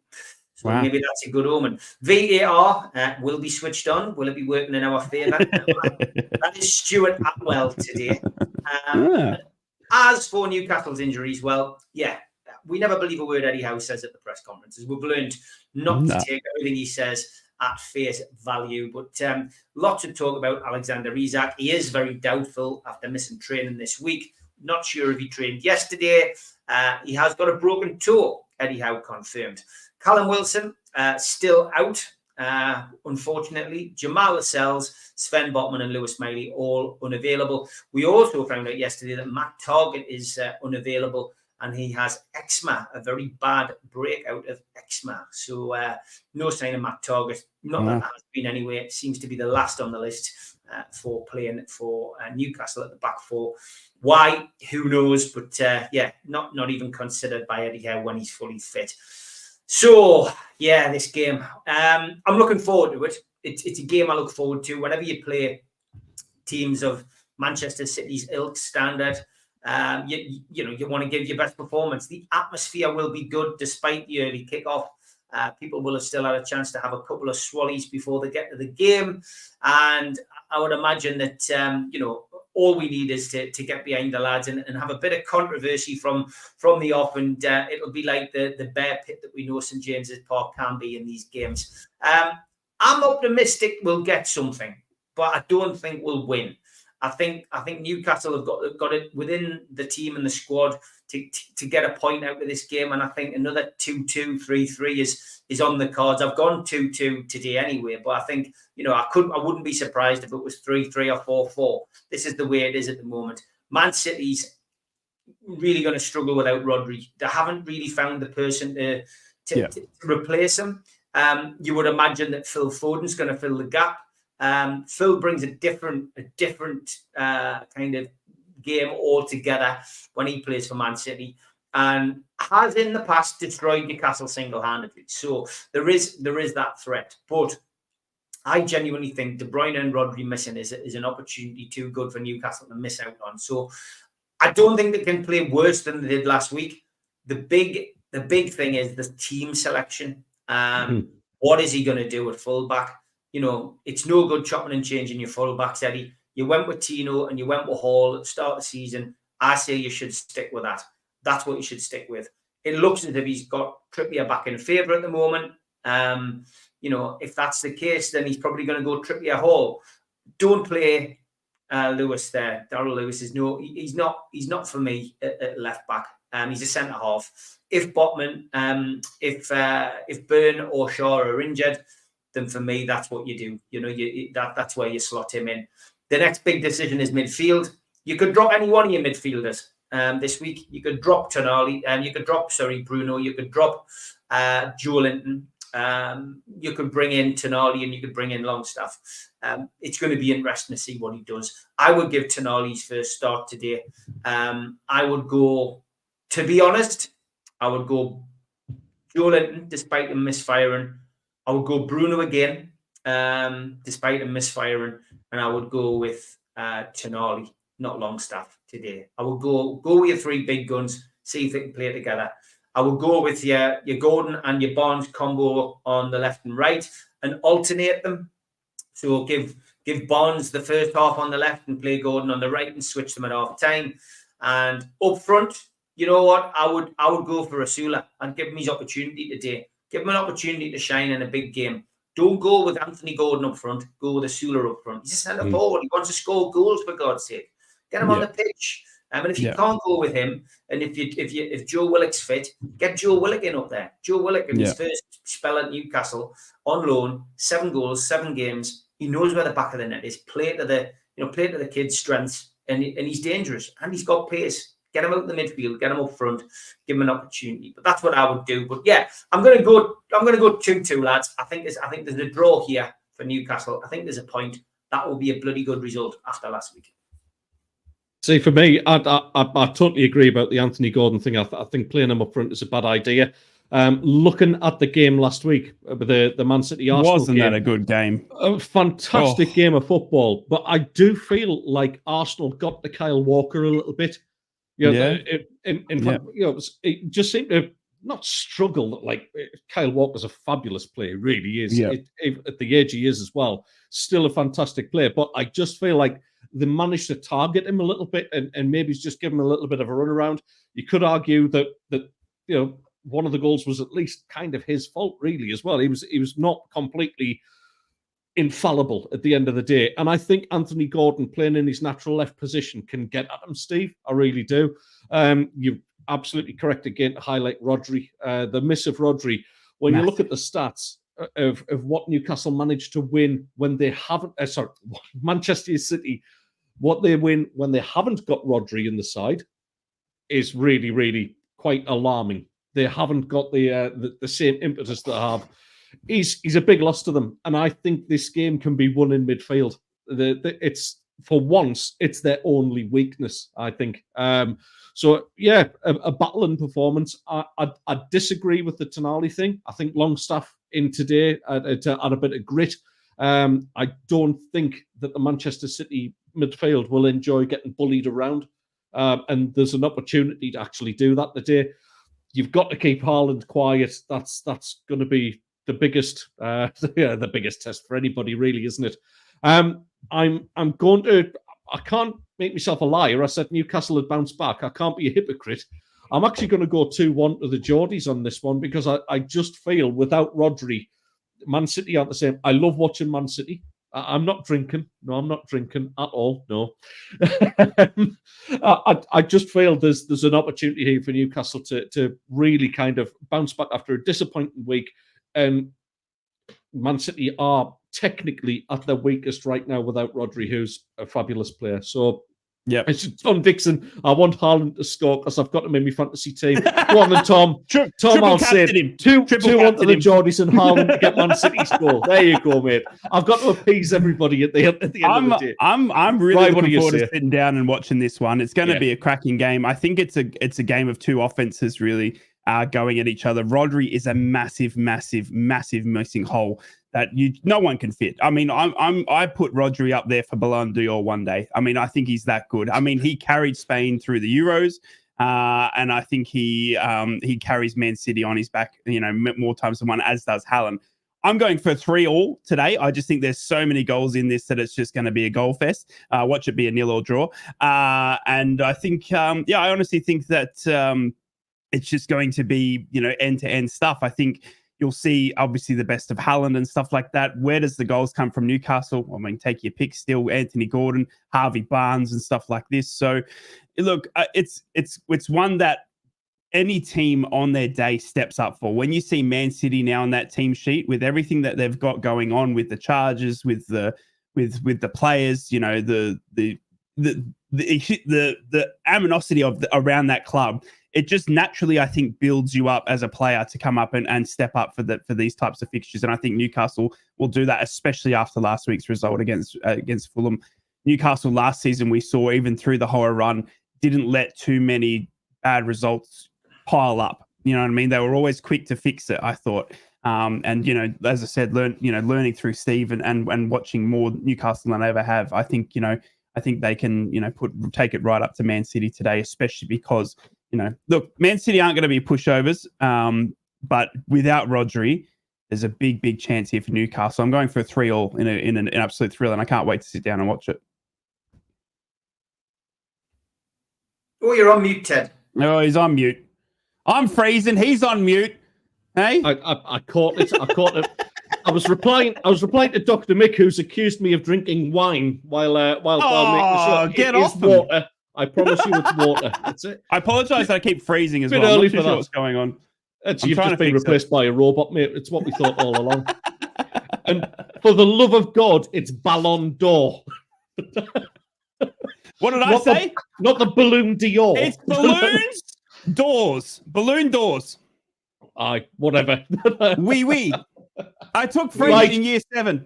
So maybe that's a good omen. VAR will be switched on. Will it be working in our favour? That is Stuart Atwell today. As for Newcastle's injuries, well, yeah, we never believe a word Eddie Howe says at the press conferences. We've learned not to take everything he says at face value. But lots of talk about Alexander Isak. He is very doubtful after missing training this week. Not sure if he trained yesterday. He has got a broken toe, Eddie Howe confirmed. Callum Wilson still out, unfortunately. Jamal Lascelles, Sven Botman and Lewis Miley all unavailable. We also found out yesterday that Matt Targett is unavailable, and he has eczema, a very bad breakout of eczema. So no sign of Matt Targett. Not that has been anyway. It seems to be the last on the list for playing for Newcastle at the back 4. Why? Who knows? But not even considered by Eddie Howe when he's fully fit. So, yeah, this game. I'm looking forward to it. It's a game I look forward to. Whenever you play teams of Manchester City's ilk standard, you want to give your best performance. The atmosphere will be good despite the early kickoff. People will have still had a chance to have a couple of swallies before they get to the game. And I would imagine that, all we need is to get behind the lads and have a bit of controversy from the off. And it'll be like the bear pit that we know St James's Park can be in these games. I'm optimistic we'll get something, but I don't think we'll win. I think Newcastle have got it within the team and the squad to get a point out of this game, and I think another 2-2, 3-3 is on the cards. I've gone 2-2 today anyway, but I think I wouldn't be surprised if it was 3-3 or 4-4. This is the way it is at the moment. Man City's really going to struggle without Rodri. They haven't really found the person to replace him. You would imagine that Phil Foden's going to fill the gap. Phil brings a different kind of game altogether when he plays for Man City, and has in the past destroyed Newcastle single-handedly. So there is that threat. But I genuinely think De Bruyne and Rodri missing is an opportunity too good for Newcastle to miss out on. So I don't think they can play worse than they did last week. The big thing is the team selection. What is he going to do at fullback? It's no good chopping and changing your fullbacks, Eddie. You went with Tino and you went with Hall at the start of the season. I say you should stick with that. That's what you should stick with. It looks as if he's got Trippier back in favour at the moment. if that's the case, then he's probably going to go Trippier Hall. Don't play Lewis there. Darryl Lewis is he's not for me at left back. He's a centre half. If Botman, if Byrne or Shaw are injured, then for me that's what you do. That's where you slot him in. The next big decision is midfield. You could drop any one of your midfielders this week. You could drop Connolly, you could drop Bruno. You could drop Joe Linton. You could bring in Connolly and you could bring in Longstaff. It's going to be interesting to see what he does. I would give Connolly his first start today. I would go, to be honest, I would go Joe Linton despite him misfiring. I would go Bruno again despite him misfiring. And I would go with Connolly, not Longstaff today. I would go with your three big guns, see if they can play together. I would go with your Gordon and your Barnes combo on the left and right and alternate them. So give Barnes the first half on the left and play Gordon on the right and switch them at half time. And up front, you know what? I would go for Rasula and give him his opportunity today. Give him an opportunity to shine in a big game. Don't go with Anthony Gordon up front. Go with Rasula up front. He's a centre forward. He wants to score goals, for God's sake. Get him on the pitch. And if you can't go with him, and if Joe Willock's fit, get Joe Willock in up there. Joe Willock in his first spell at Newcastle on loan, 7 goals, 7 games. He knows where the back of the net is. Play to the kid's strengths, and he's dangerous and he's got pace. Get him out in the midfield, get him up front, give him an opportunity. But that's what I would do. But yeah, I'm gonna go 2-2, lads. I think there's a draw here for Newcastle. I think there's a point. That will be a bloody good result after last week. See, for me, I totally agree about the Anthony Gordon thing. I think playing him up front is a bad idea. Looking at the game last week, the Man City Arsenal wasn't that a good game? A fantastic game of football, but I do feel like Arsenal got to Kyle Walker a little bit. In fact, it just seemed to not struggle. Like Kyle Walker's a fabulous player, really is. At the age he is as well, still a fantastic player. But I just feel like they managed to target him a little bit and maybe just give him a little bit of a runaround. You could argue that one of the goals was at least kind of his fault, really, as well. He was not completely infallible at the end of the day. And I think Anthony Gordon playing in his natural left position can get at him, Steve. I really do. You're absolutely correct again to highlight Rodri. The miss of Rodri, when you look at the stats of what Newcastle managed to win when they haven't, Manchester City, what they win when they haven't got Rodri in the side is really, really quite alarming. They haven't got the same impetus that I have. He's a big loss to them, and I think this game can be won in midfield. It's for once, it's their only weakness, I think. So yeah, a battling performance. I disagree with the Tonali thing. I think Longstaff in today had a bit of grit. I don't think that the Manchester City midfield will enjoy getting bullied around, and there's an opportunity to actually do that today. You've got to keep Haaland quiet. That's going to be the biggest test for anybody, really, isn't it? I can't make myself a liar. I said Newcastle had bounced back. I can't be a hypocrite. I'm actually going to go 2-1 to the Geordies on this one because I just feel without Rodri, Man City aren't the same. I love watching Man City. I'm not drinking. No, I'm not drinking at all. No. I just feel there's an opportunity here for Newcastle to really kind of bounce back after a disappointing week. And Man City are technically at their weakest right now without Rodri, who's a fabulous player. So it's Tom Dixon. I want Haaland to score because I've got him in my fantasy team. Go on then, Tom. Tom, I'll say 2-1 to the Geordies and Haaland to get Man City's goal. There you go, mate. I've got to appease everybody at the end of the day. I'm really looking forward to sitting down and watching this one. It's going to be a cracking game. I think it's a game of two offenses really going at each other. Rodri is a massive missing hole that no one can fit. I mean, I put Rodri up there for Ballon d'Or one day. I mean, I think he's that good. I mean, he carried Spain through the Euros, and I think he carries Man City on his back, more times than one, as does Haaland. I'm going for 3-3 today. I just think there's so many goals in this that it's just going to be a goal fest. Watch it be a 0-0 draw. And I think, I honestly think that it's just going to be, end-to-end stuff. I think You'll see obviously the best of Haaland and stuff like that. Where does the goals come from? Newcastle? I mean, take your pick. Still, Anthony Gordon, Harvey Barnes, and stuff like this. So, look, it's one that any team on their day steps up for. When you see Man City now on that team sheet with everything that they've got going on with the charges, with the players, you know, the aminosity around that club, it just naturally, I think, builds you up as a player to come up and step up for these types of fixtures. And I think Newcastle will do that, especially after last week's result against Fulham. Newcastle last season, we saw even through the horror run, didn't let too many bad results pile up. You know what I mean? They were always quick to fix it, I thought. And, you know, as I said, learning through Steve and watching more Newcastle than I ever have, I think they can, you know, take it right up to Man City today, especially because, you know, look, Man City aren't going to be pushovers, but without Rodri, there's a big chance here for Newcastle. I'm going for a 3-3 in an absolute thrill, and I can't wait to sit down and watch it. Oh, you're on mute, Ted. Oh, he's on mute. I'm freezing. He's on mute. Hey, I caught it. I was replying to Dr. Mick, who's accused me of drinking wine while making the show. Get off water. I promise you, it's water. That's it. I apologize that I keep freezing as Bit well. early I'm not too for sure that. what's going on. You've just been replaced by a robot, mate. It's what we thought all along. And for the love of God, it's Ballon d'Or. What did I say? Not the Balloon d'Or. It's balloons, doors, balloon doors. Aye, whatever. Oui. I took French in year 7.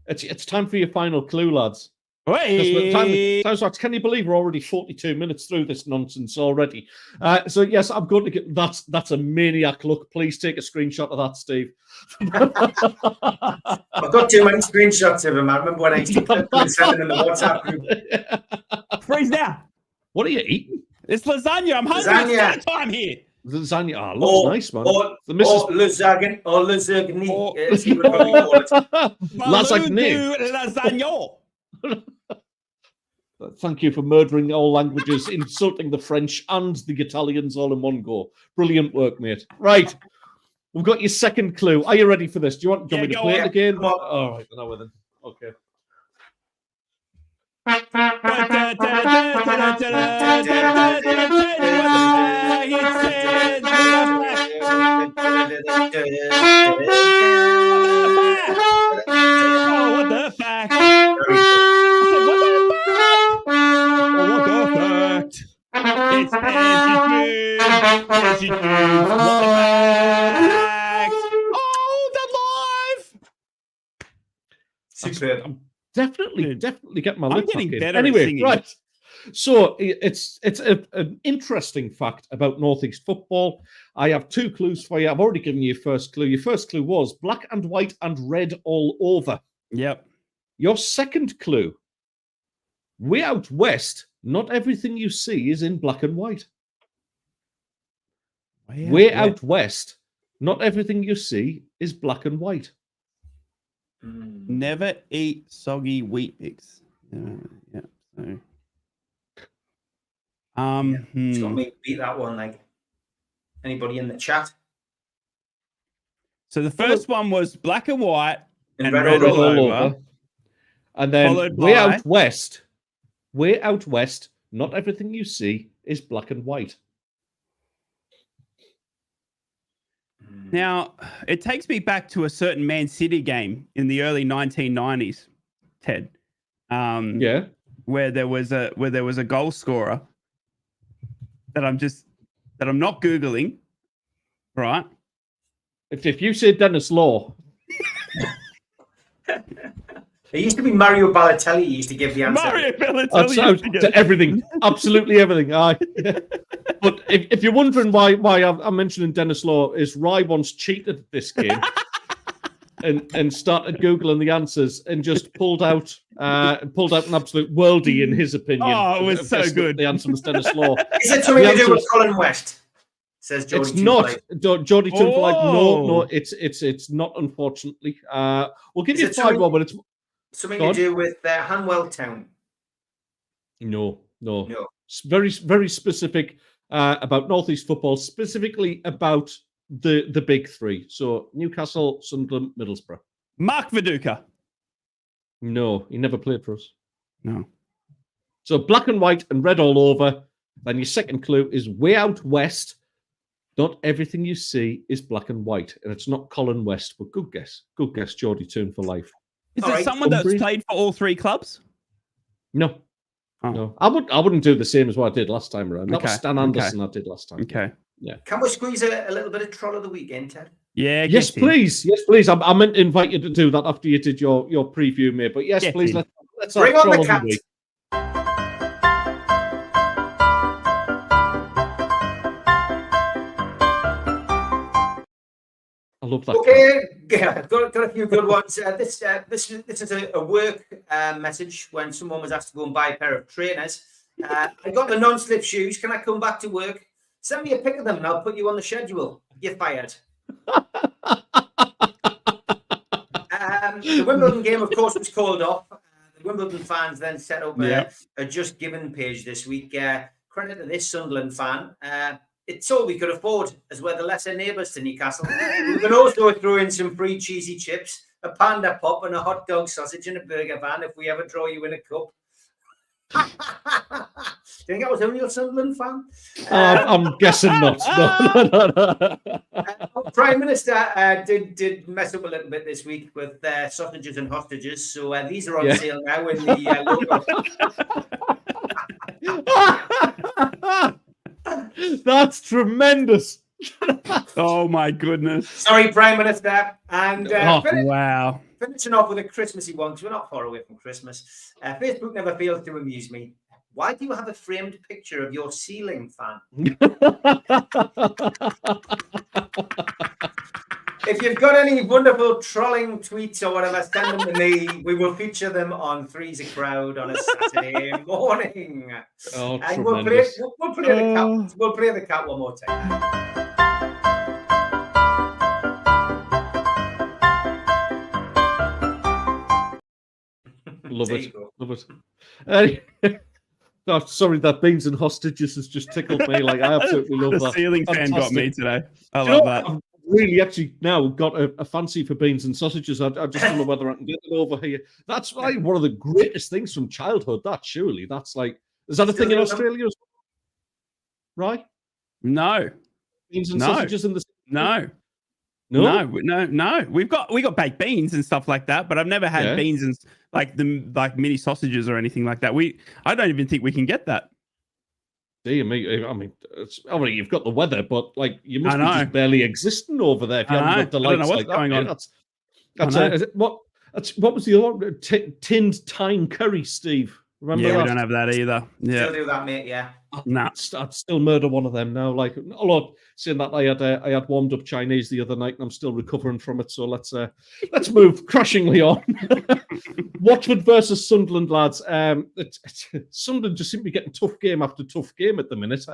It's time for your final clue, lads. Hey. Can you believe we're already 42 minutes through this nonsense already? So yes, I'm going to get that's a maniac look. Please take a screenshot of that, Steve. I've got too many screenshots of him. I remember when I used to put them in the WhatsApp group. Freeze now. What are you eating? It's lasagna. I'm hungry. It's time here. Lasagna. Oh, looks nice, man. Or lasagna. Lasagna. Thank you for murdering all languages, insulting the French and the Italians all in one go. Brilliant work, mate. Right. We've got your second clue. Are you ready for this? Do you want me to play it again? All right, now then. Okay. Oh, what the fuck? What the fuck? It's Fancy Jude. What the facts? Oh, they're live. Superb. I'm definitely getting my lip getting back in. better Anyway, at singing. right. So it's an interesting fact about Northeast football. I have 2 clues for you. I've already given you your first clue. Your first clue was black and white and red all over. Yep. Your second clue, way out west, not everything you see is in black and white. Way out west, not everything you see is black and white. Never eat soggy wheat bix. Yeah. So. It's got me beat that one. Like anybody in the chat. So the first one was black and white and red all over. And then Followed way by- out west, not everything you see is black and white. Now, it takes me back to a certain Man City game in the early 1990s, Ted. Yeah. Where there was a goal scorer that I'm not Googling, right? If you say Dennis Law. It used to be Mario Balotelli used to give the answer. Mario Balotelli to everything, absolutely everything. Aye. But if you're wondering why I'm mentioning Dennis Law, is Rye once cheated at this game and started googling the answers and just pulled out an absolute worldie in his opinion. Oh, it was so good. The answer was Dennis Law. Is it something to do with Colin West? Says Geordie. It's not Geordie Tunflight. No, Oh. it's not. Unfortunately, we'll give Is you it 5 more, but it's something Go to on. do with Hanwell Town. no. No. It's very, very specific about Northeast football, specifically about the big three. So Newcastle, Sunderland, Middlesbrough. Mark Viduka. No, he never played for us. No. So black and white and red all over. Then your second clue is way out west. Not everything you see is black and white. And it's not Colin West, but good guess. Good guess, Geordie Toon for life. Is it someone that's played for all three clubs? No. Oh. No. I wouldn't do the same as what I did last time around. That was Stan Anderson I did last time. Okay. Yeah. Can we squeeze a little bit of troll of the weekend, Ted? Yeah. Yes, please. Yes, please. I meant to invite you to do that after you did your preview, mate. But yes, please. Let's bring on the cat. I love that. Okay, got a few good ones. This is a work message when someone was asked to go and buy a pair of trainers. I got the non-slip shoes. Can I come back to work? Send me a pic of them and I'll put you on the schedule. You're fired. The Wimbledon game, of course, was called off. The Wimbledon fans then set up a Just Given page this week. Credit to this Sunderland fan. It's all we could afford, as we're the lesser neighbours to Newcastle. We can also throw in some free cheesy chips, a panda pop, and a hot dog sausage in a burger van if we ever draw you in a cup. Do you think I was a real Sunderland fan? I'm guessing not. No. Prime Minister did mess up a little bit this week with sausages and hostages. So these are on sale now in the That's tremendous. Oh my goodness. Sorry, Prime Minister. And wow. Finishing off with a Christmassy one, because we're not far away from Christmas. Facebook never fails to amuse me. Why do you have a framed picture of your ceiling fan? If you've got any wonderful trolling tweets or whatever, send them to me. We will feature them on Three's a Crowd on a Saturday morning. Oh, and we'll play the cat one more time. Love it. Oh, sorry, that beans and hostages has just tickled me. Like, I absolutely love that. The ceiling fan got me today. I love that. I've really actually now got a fancy for beans and sausages. I just don't know whether I can get it over here. That's like one of the greatest things from childhood. That surely. That's like, is that a thing in Australia as well? Right? No. Beans and sausages in the No. We've got baked beans and stuff like that, but I've never had beans and like mini sausages or anything like that. I don't even think we can get that. Dear me, I mean, you've got the weather, but like you must be just barely existing over there if you haven't got the lights like that. What was the other tinned thyme curry, Steve? Remember that? We don't have that either. Yeah, still do that, mate. Yeah. I'd still murder one of them now. Like, although saying that, I had warmed up Chinese the other night, and I'm still recovering from it. So let's move crashingly on. Watford versus Sunderland, lads. Sunderland just seem to be getting tough game after tough game at the minute.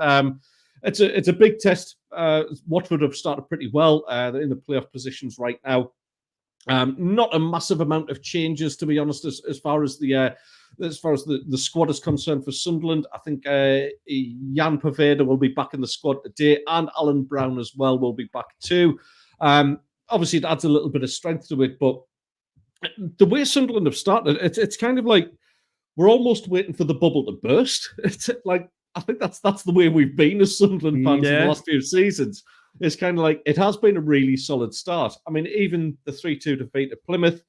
It's a big test. Watford have started pretty well. They're in the playoff positions right now. Not a massive amount of changes, to be honest, as far as the squad is concerned for Sunderland. I think Jan Poveda will be back in the squad today, and Alan Brown as well will be back too. Obviously, it adds a little bit of strength to it, but the way Sunderland have started, it's kind of like we're almost waiting for the bubble to burst. It's like, I think that's the way we've been as Sunderland fans in the last few seasons. It's kind of like, it has been a really solid start. I mean, even the 3-2 defeat at Plymouth,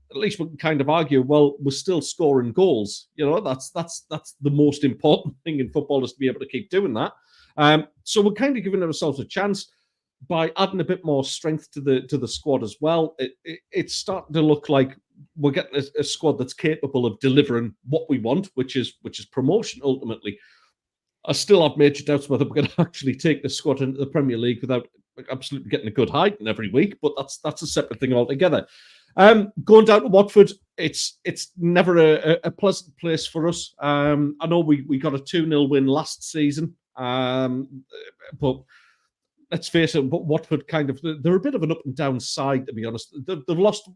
at least we can kind of argue, well, we're still scoring goals. You know, that's the most important thing in football, is to be able to keep doing that. So we're kind of giving ourselves a chance by adding a bit more strength to the squad as well. It's starting to look like we're getting a squad that's capable of delivering what we want, which is promotion ultimately. I still have major doubts whether we're going to actually take the squad into the Premier League without absolutely getting a good hiding every week, but that's a separate thing altogether. Going down to Watford, it's never a pleasant place for us. I know we got a 2-0 win last season, but let's face it, Watford they're a bit of an up and down side, to be honest. They've lost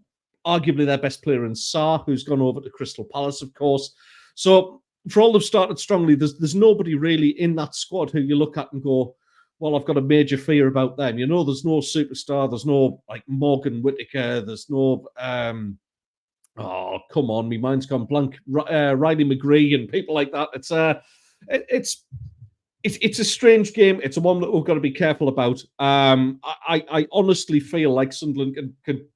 arguably their best player in Sarr, who's gone over to Crystal Palace, of course. So for all they've started strongly, there's nobody really in that squad who you look at and go, well, I've got a major fear about them. You know, there's no superstar. There's no like Morgan Whittaker. There's no, oh, come on. My mind's gone blank. Riley McGree and people like that. It's a strange game. It's a one that we've got to be careful about. I honestly feel like Sunderland can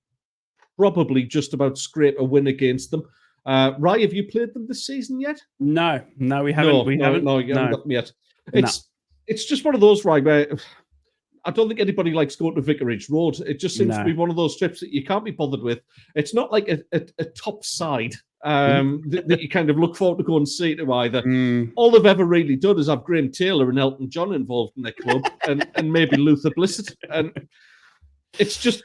probably just about scrape a win against them. Rai, have you played them this season yet? No, we haven't. No, you haven't got them yet. It's just one of those, Rai, where I don't think anybody likes going to Vicarage Road. It just seems to be one of those trips that you can't be bothered with. It's not like a top side that you kind of look forward to go and see to either. All they've ever really done is have Graham Taylor and Elton John involved in their club and maybe Luther Blissett. And it's just,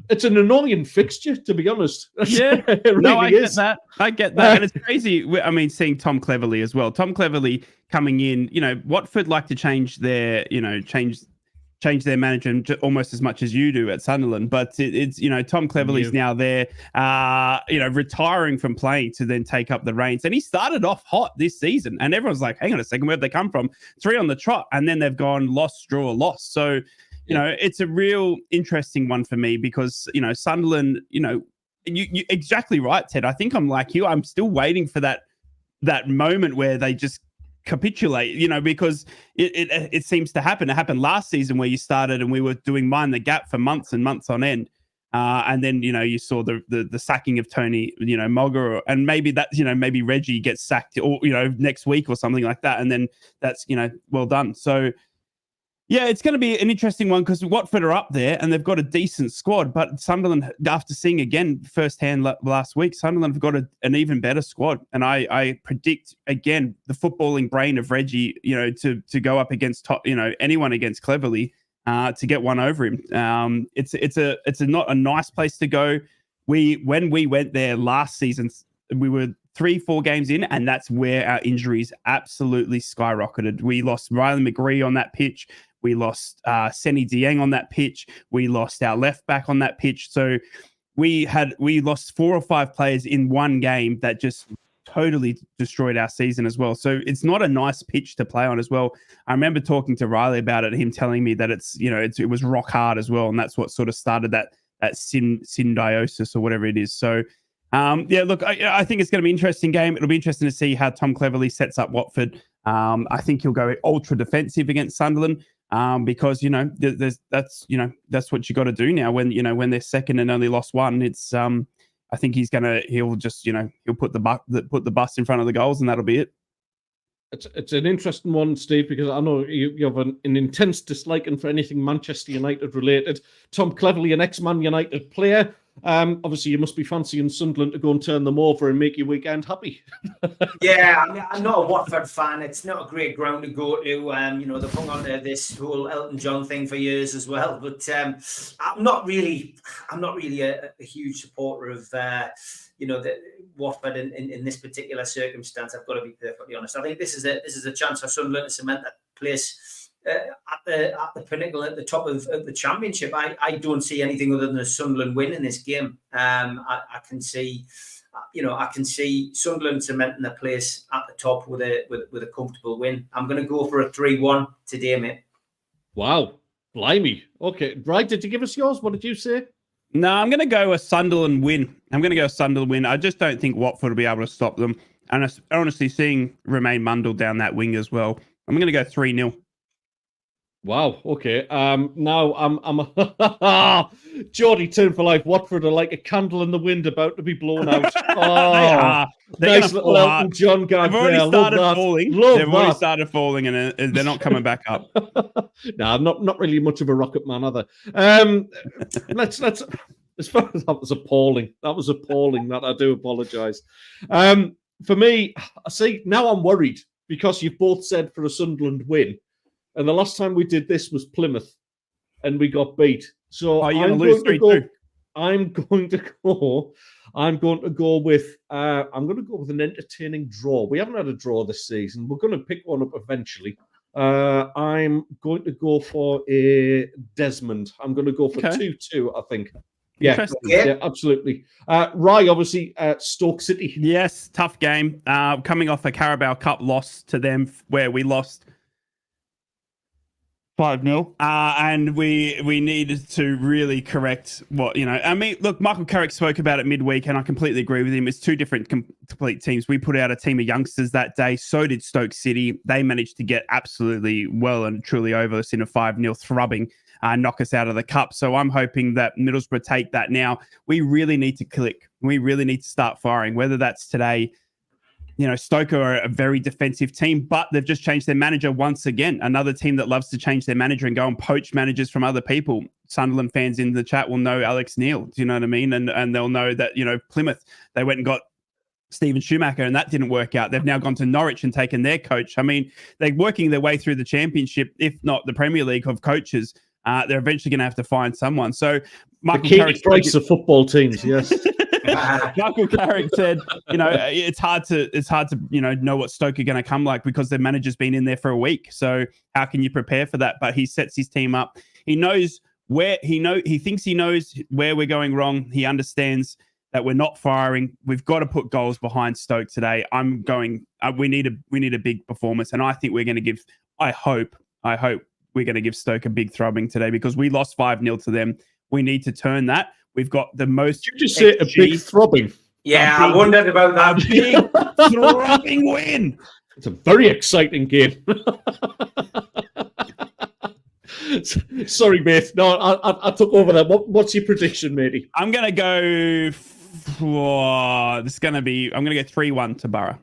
it's an annoying fixture, to be honest. Yeah, it really is. I get that. And it's crazy. I mean, seeing Tom Cleverley as well. Tom Cleverley coming in, Watford like to change their, change their manager almost as much as you do at Sunderland. But it's Tom Cleverley's now there, retiring from playing to then take up the reins. And he started off hot this season. And everyone's like, hang on a second, where'd they come from? 3 on the trot. And then they've gone loss, draw, loss. So, it's a real interesting one for me because, Sunderland, you exactly right, Ted. I think I'm like you. I'm still waiting for that moment where they just capitulate, because it seems to happen. It happened last season where you started and we were doing mind the gap for months and months on end. And then, you saw the sacking of Tony, Mogger, and maybe that, maybe Reggie gets sacked or, next week or something like that. And then that's, well done. So, yeah, it's going to be an interesting one because Watford are up there and they've got a decent squad. But Sunderland, after seeing again firsthand last week, Sunderland have got an even better squad. And I predict, again, the footballing brain of Reggie, to go up against, anyone against Cleverley to get one over him. It's not a nice place to go. When we went there last season, we were 3-4 games in, and that's where our injuries absolutely skyrocketed. We lost Riley McGree on that pitch. We lost Seni Dieng on that pitch. We lost our left back on that pitch. So we lost 4 or 5 players in one game that just totally destroyed our season as well. So it's not a nice pitch to play on as well. I remember talking to Riley about it, him telling me that it was rock hard as well, and that's what sort of started that syndiosis or whatever it is. So look, I think it's going to be an interesting game. It'll be interesting to see how Tom Cleverley sets up Watford. I think he'll go ultra defensive against Sunderland because that's what you got to do now when they're second and only lost 1. It's I think he'll put the bus in front of the goals and that'll be it. It's an interesting one, Steve, because I know you have an intense disliking for anything Manchester United related. Tom Cleverley, an ex-Man United player. Obviously, you must be fancying Sunderland to go and turn them over and make your weekend happy. Yeah, I mean, I'm not a Watford fan. It's not a great ground to go to. They've hung on to this whole Elton John thing for years as well. But I'm not really a huge supporter of the Watford in this particular circumstance. I've got to be perfectly honest. I think this is a chance for Sunderland to cement that place at the pinnacle, at the top of the championship. I don't see anything other than a Sunderland win in this game. I can see Sunderland cementing their place at the top with a comfortable win. I'm going to go for a 3-1 today, mate. Wow, blimey. Okay, right. Did you give us yours? What did you say? No, I'm going to go a Sunderland win. I just don't think Watford will be able to stop them. And honestly, seeing Romain Mundell down that wing as well, I'm going to go 3-0. Wow. Okay. Now I'm Geordie turn for life. Watford are like a candle in the wind about to be blown out. Oh, nice little Elton John guy. They've already started falling, and they're not coming back up. No, I'm not really much of a rocket man, are they? Let's. As far as that was appalling. That I do apologise. For me, I see now I'm worried because you've both said for a Sunderland win. And the last time we did this was Plymouth, and we got beat. So I'm going to go with an entertaining draw. We haven't had a draw this season. We're going to pick one up eventually. I'm going to go for a Desmond. I'm going to go for 2-2, I think. Yeah, absolutely. Rai, obviously, Stoke City. Yes, tough game. Coming off a Carabao Cup loss to them where we lost 5-0. And we needed to really correct what, I mean, look, Michael Carrick spoke about it midweek, and I completely agree with him. It's two different complete teams. We put out a team of youngsters that day. So did Stoke City. They managed to get absolutely well and truly over us in a 5-0 thrubbing, knock us out of the cup. So I'm hoping that Middlesbrough take that now. We really need to click. We really need to start firing, whether that's today. Stoke are a very defensive team, but they've just changed their manager once again. Another team that loves to change their manager and go and poach managers from other people. Sunderland fans in the chat will know Alex Neil. Do you know what I mean? And they'll know that, Plymouth, they went and got Stephen Schumacher, and that didn't work out. They've now gone to Norwich and taken their coach. I mean, they're working their way through the Championship, if not the Premier League of coaches. They're eventually going to have to find someone. So Michael Carrick breaks the football teams, yes. Michael Carrick said, it's hard to know what Stoke are going to come like because their manager's been in there for a week. So how can you prepare for that? But he sets his team up. He knows where he thinks he knows where we're going wrong. He understands that we're not firing. We've got to put goals behind Stoke today. We need a big performance, and I think we're going to give. I hope we're going to give Stoke a big throbbing today because we lost 5-0 to them. We need to turn that. We've got the most. Did you just say a big throbbing? Yeah, I wondered about that. A big throbbing win. It's a very exciting game. Sorry, mate. No, I took over that. What's your prediction, matey? I'm going to go. I'm going to go 3-1 to Boro.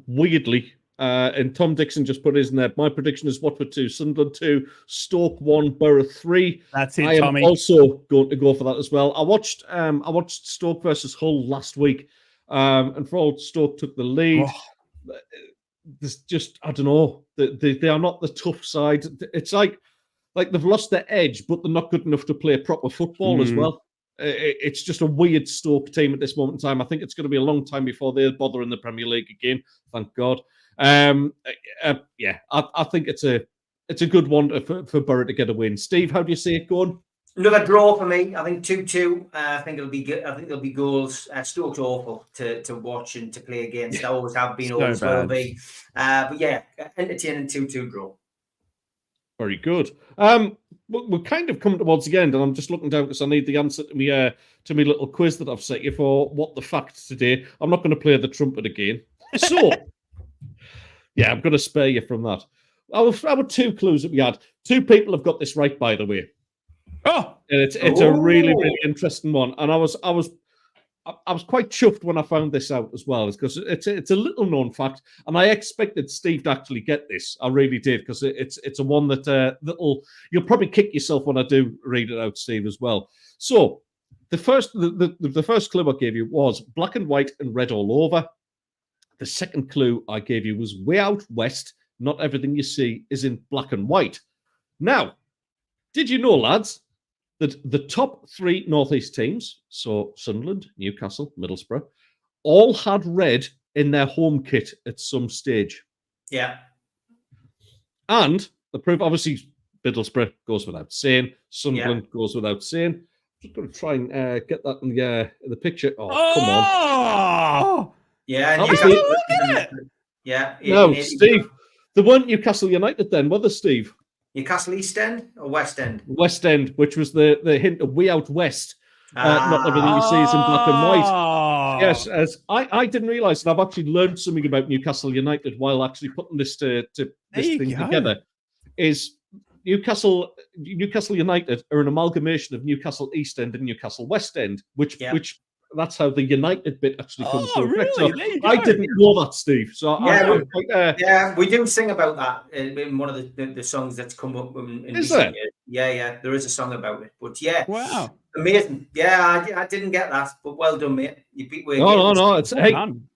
Weirdly. And Tom Dixon just put his in there. My prediction is Watford 2, Sunderland 2, Stoke 1, Boro 3. That's it, Tommy. I am also going to go for that as well. I watched Stoke versus Hull last week, and for all Stoke took the lead. Oh. There's just, I don't know. They are not the tough side. It's like they've lost their edge, but they're not good enough to play proper football as well. It's just a weird Stoke team at this moment in time. I think it's going to be a long time before they'll bother in the Premier League again. Thank God. I think it's a good one for Boro to get a win. Steve, how do you see it going? Another draw for me. I think 2-2. I think it'll be good. I think there'll be goals. Stoke's awful to watch and to play against. I always have been, always will be. But yeah, entertaining 2-2 draw. Very good. We're kind of coming towards the end, and I'm just looking down because I need the answer to me little quiz that I've set you for what the facts today. I'm not going to play the trumpet again. So. Yeah, I'm going to spare you from that. Our two clues that we had. Two people have got this right, by the way. Oh, and it's a really, really interesting one. And I was quite chuffed when I found this out as well, because it's a little known fact, and I expected Steve to actually get this. I really did, because it's a one that you'll probably kick yourself when I do read it out, Steve, as well. So the first clue I gave you was black and white and red all over. The second clue I gave you was way out west. Not everything you see is in black and white. Now, did you know, lads, that the top three Northeast teams, so Sunderland, Newcastle, Middlesbrough, all had red in their home kit at some stage? Yeah. And the proof, obviously, Middlesbrough goes without saying. Sunderland goes without saying. I'm just going to try and get that in the picture. Oh, come on. Yeah, look at it. Yeah. No, Steve, they weren't Newcastle United then, were they, Steve? Newcastle East End or West End? West End, which was the hint of way out west. Not everything you see is in black and white. Yes, as I didn't realise, and I've actually learned something about Newcastle United while actually putting this together. Is Newcastle United are an amalgamation of Newcastle East End and Newcastle West End, which that's how the United bit actually comes to effect. So I didn't know that, Steve. So we do sing about that in one of the songs that's come up in recent years. Yeah, there is a song about it. But yeah, wow, amazing. Yeah, I didn't get that, but well done, mate. You beat me. No. It's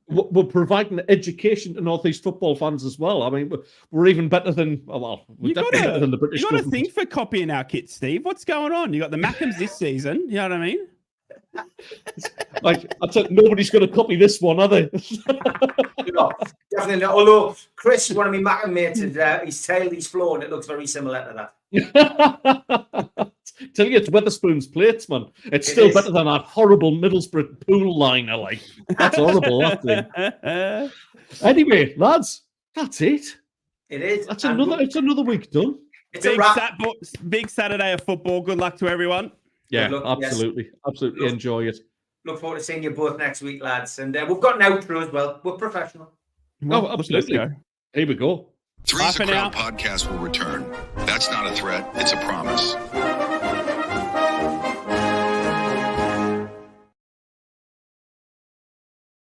we're providing education to Northeast football fans as well. I mean, we're even better than we're definitely better than the British. You got to think for copying our kits, Steve. What's going on? You got the Mackems this season. You know what I mean? Like I said, nobody's going to copy this one, are they? No, definitely not. Although Chris, one of my Mackem mates, his tail he's flown. It looks very similar to that. Tell you, it's Wetherspoon's plates, man. It's still better than that horrible Middlesbrough pool liner. Like that's horrible. That thing. Anyway, lads, that's it. It is. It's another week done. It's a wrap. Big Saturday of football. Good luck to everyone. Yeah, luck, absolutely. yes. Absolutely enjoy it. Look forward to seeing you both next week, lads. And we've got an outro as well. We're professional. Oh, absolutely. Here we go. Three's a Crowd podcast will return. That's not a threat. It's a promise.